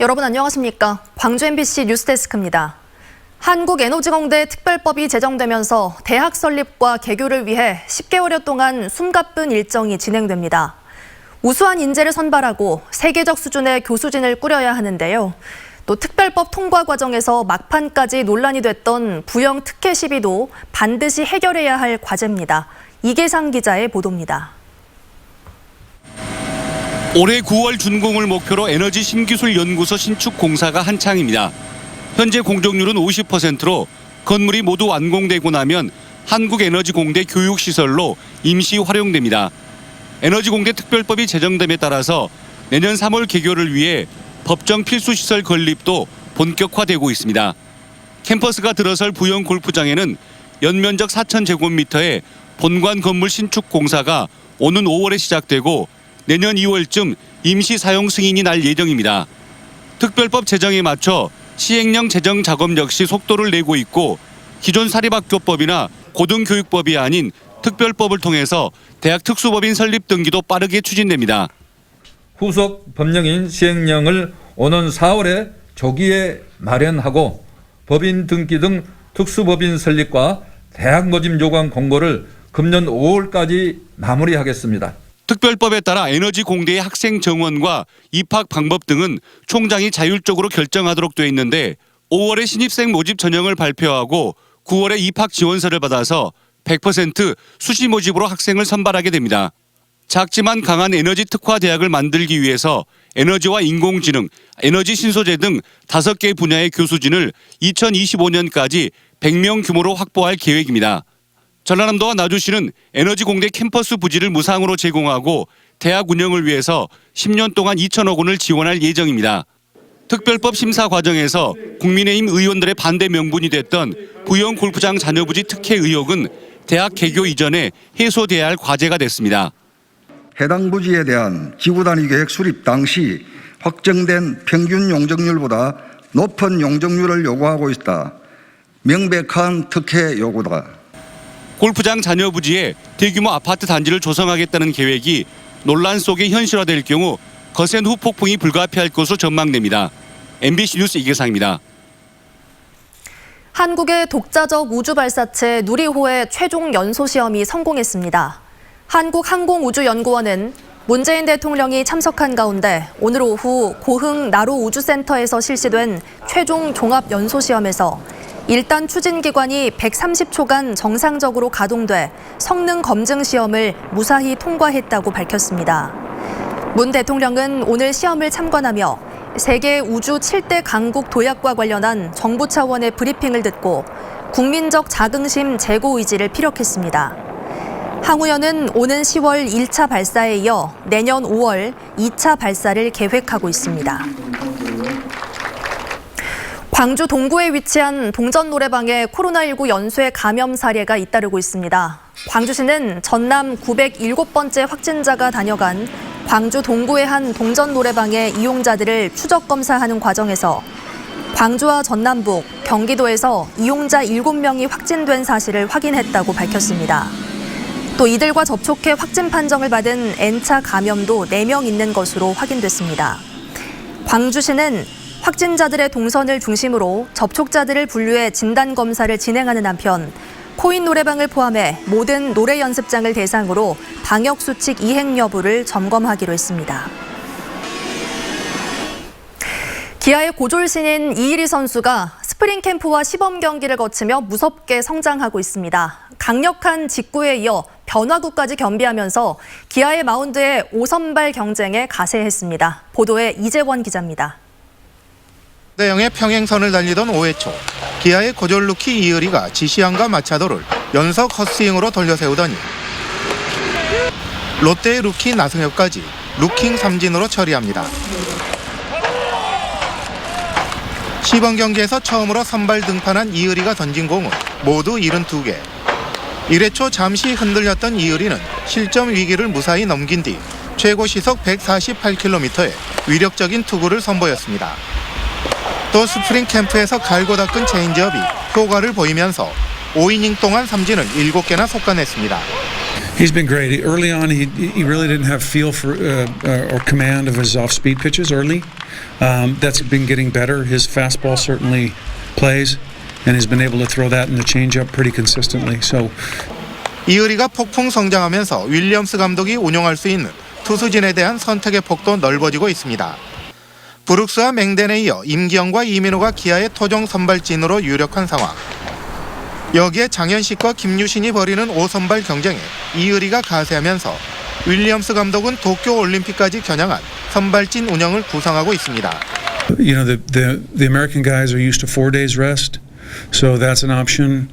여러분 안녕하십니까? 광주 MBC 뉴스데스크입니다. 한국에너지공대 특별법이 제정되면서 대학 설립과 개교를 위해 10개월여 동안 숨가쁜 일정이 진행됩니다. 우수한 인재를 선발하고 세계적 수준의 교수진을 꾸려야 하는데요. 또 특별법 통과 과정에서 막판까지 논란이 됐던 부영 특혜 시비도 반드시 해결해야 할 과제입니다. 이계상 기자의 보도입니다. 올해 9월 준공을 목표로 에너지 신기술 연구소 신축 공사가 한창입니다. 현재 공정률은 50%로 건물이 모두 완공되고 나면 한국에너지공대 교육시설로 임시 활용됩니다. 에너지공대 특별법이 제정됨에 따라서 내년 3월 개교를 위해 법정 필수시설 건립도 본격화되고 있습니다. 캠퍼스가 들어설 부영 골프장에는 연면적 4,000제곱미터의 본관 건물 신축 공사가 오는 5월에 시작되고 내년 2월쯤 임시 사용 승인이 날 예정입니다. 특별법 제정에 맞춰 시행령 제정 작업 역시 속도를 내고 있고 기존 사립학교법이나 고등교육법이 아닌 특별법을 통해서 대학 특수법인 설립 등기도 빠르게 추진됩니다. 후속 법령인 시행령을 오는 4월에 조기에 마련하고 법인 등기 등 특수법인 설립과 대학 모집 요강 공고를 금년 5월까지 마무리하겠습니다. 특별법에 따라 에너지 공대의 학생 정원과 입학 방법 등은 총장이 자율적으로 결정하도록 돼 있는데 5월에 신입생 모집 전형을 발표하고 9월에 입학 지원서를 받아서 100% 수시 모집으로 학생을 선발하게 됩니다. 작지만 강한 에너지 특화 대학을 만들기 위해서 에너지와 인공지능, 에너지 신소재 등 5개 분야의 교수진을 2025년까지 100명 규모로 확보할 계획입니다. 전라남도와 나주시는 에너지공대 캠퍼스 부지를 무상으로 제공하고 대학 운영을 위해서 10년 동안 2천억 원을 지원할 예정입니다. 특별법 심사 과정에서 국민의힘 의원들의 반대 명분이 됐던 부영 골프장 잔여부지 특혜 의혹은 대학 개교 이전에 해소돼야 할 과제가 됐습니다. 해당 부지에 대한 지구단위 계획 수립 당시 확정된 평균 용적률보다 높은 용적률을 요구하고 있다. 명백한 특혜 요구다. 골프장 잔여 부지에 대규모 아파트 단지를 조성하겠다는 계획이 논란 속에 현실화될 경우 거센 후폭풍이 불가피할 것으로 전망됩니다. MBC 뉴스 이계상입니다. 한국의 독자적 우주발사체 누리호의 최종 연소 시험이 성공했습니다. 한국항공우주연구원은 문재인 대통령이 참석한 가운데 오늘 오후 고흥 나로우주센터에서 실시된 최종 종합연소시험에서 1단 추진기관이 130초간 정상적으로 가동돼 성능 검증 시험을 무사히 통과했다고 밝혔습니다. 문 대통령은 오늘 시험을 참관하며 세계 우주 7대 강국 도약과 관련한 정부 차원의 브리핑을 듣고 국민적 자긍심 제고 의지를 피력했습니다. 항우연은 오는 10월 1차 발사에 이어 내년 5월 2차 발사를 계획하고 있습니다. 광주 동구에 위치한 동전 노래방에 코로나19 연쇄 감염 사례가 잇따르고 있습니다. 광주시는 전남 907번째 확진자가 다녀간 광주 동구의 한 동전 노래방의 이용자들을 추적 검사하는 과정에서 광주와 전남북, 경기도에서 이용자 7명이 확진된 사실을 확인했다고 밝혔습니다. 또 이들과 접촉해 확진 판정을 받은 N차 감염도 4명 있는 것으로 확인됐습니다. 광주시는 확진자들의 동선을 중심으로 접촉자들을 분류해 진단검사를 진행하는 한편 코인 노래방을 포함해 모든 노래 연습장을 대상으로 방역수칙 이행 여부를 점검하기로 했습니다. 기아의 고졸 신인 이일희 선수가 스프링 캠프와 시범 경기를 거치며 무섭게 성장하고 있습니다. 강력한 직구에 이어 변화구까지 겸비하면서 기아의 마운드에 5선발 경쟁에 가세했습니다. 보도에 이재원 기자입니다. 대형의 평행선을 달리던 5회 초 기아의 고졸 루키 이을이가 지시안과 마차도를 연속 헛스윙으로 돌려세우더니 롯데의 루키 나승엽까지 루킹 삼진으로 처리합니다. 시범 경기에서 처음으로 선발 등판한 이을이가 던진 공은 모두 72개. 1회 초 잠시 흔들렸던 이을이는 실점 위기를 무사히 넘긴 뒤 최고 시속 148km의 위력적인 투구를 선보였습니다. 또 스프링 캠프에서 갈고 닦은 체인지업이 효과를 보이면서 5이닝 동안 삼진을 7개나 속가냈습니다. He's been great. Early on, he really didn't have feel for or command of his off-speed pitches early. That's been getting better. His fastball certainly plays, and he's been able to throw that in the changeup pretty consistently. So. 이의리가 폭풍 성장하면서 윌리엄스 감독이 운용할 수 있는 투수진에 대한 선택의 폭도 넓어지고 있습니다. 브룩스와 맹덴에 이어 임기영과 이민호가 기아의 토종 선발진으로 유력한 상황. 여기에 장현식과 김유신이 벌이는 5선발 경쟁에 이의리가 가세하면서 윌리엄스 감독은 도쿄 올림픽까지 겨냥한 선발진 운영을 구상하고 있습니다. You know, the American guys are used to 4 days rest, so that's an option.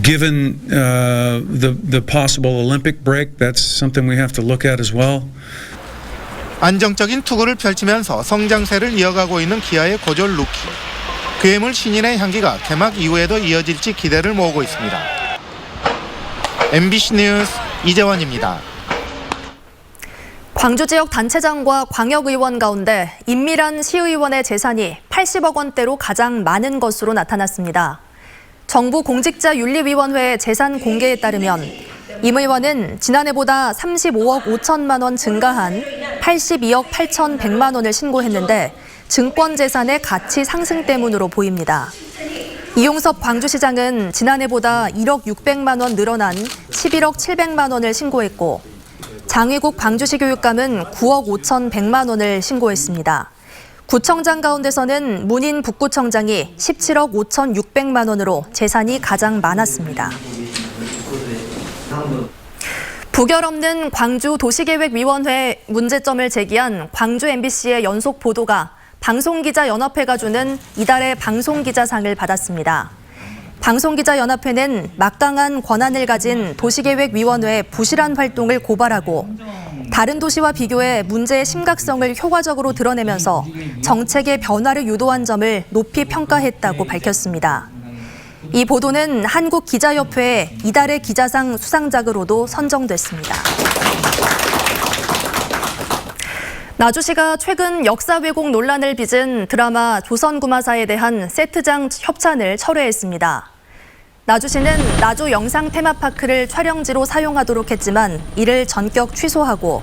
Given the possible Olympic break, that's something we have to look at as well. 안정적인 투구를 펼치면서 성장세를 이어가고 있는 기아의 고졸 루키. 괴물 신인의 향기가 개막 이후에도 이어질지 기대를 모으고 있습니다. MBC 뉴스 이재원입니다. 광주 지역 단체장과 광역의원 가운데 임밀한 시의원의 재산이 80억 원대로 가장 많은 것으로 나타났습니다. 정부 공직자윤리위원회의 재산 공개에 따르면 임 의원은 지난해보다 35억 5천만 원 증가한 82억 8,100만 원을 신고했는데 증권 재산의 가치 상승 때문으로 보입니다. 이용섭 광주시장은 지난해보다 1억 600만 원 늘어난 11억 700만 원을 신고했고 장의국 광주시 교육감은 9억 5,100만 원을 신고했습니다. 구청장 가운데서는 문인 북구청장이 17억 5,600만 원으로 재산이 가장 많았습니다. 부결 없는 광주 도시계획위원회 문제점을 제기한 광주 MBC의 연속 보도가 방송기자연합회가 주는 이달의 방송기자상을 받았습니다. 방송기자연합회는 막강한 권한을 가진 도시계획위원회의 부실한 활동을 고발하고 다른 도시와 비교해 문제의 심각성을 효과적으로 드러내면서 정책의 변화를 유도한 점을 높이 평가했다고 밝혔습니다. 이 보도는 한국기자협회의 이달의 기자상 수상작으로도 선정됐습니다. 나주시가 최근 역사 왜곡 논란을 빚은 드라마 조선구마사에 대한 세트장 협찬을 철회했습니다. 나주시는 나주 영상 테마파크를 촬영지로 사용하도록 했지만 이를 전격 취소하고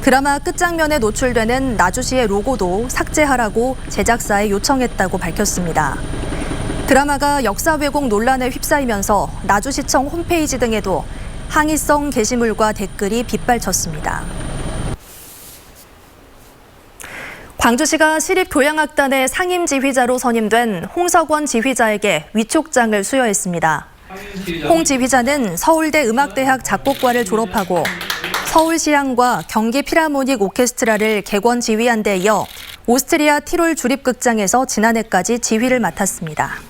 드라마 끝장면에 노출되는 나주시의 로고도 삭제하라고 제작사에 요청했다고 밝혔습니다. 드라마가 역사 왜곡 논란에 휩싸이면서 나주시청 홈페이지 등에도 항의성 게시물과 댓글이 빗발쳤습니다. 광주시가 시립교향악단의 상임지휘자로 선임된 홍석원 지휘자에게 위촉장을 수여했습니다. 홍 지휘자는 서울대 음악대학 작곡과를 졸업하고 서울시향과 경기 필하모닉 오케스트라를 객원 지휘한 데 이어 오스트리아 티롤 주립극장에서 지난해까지 지휘를 맡았습니다.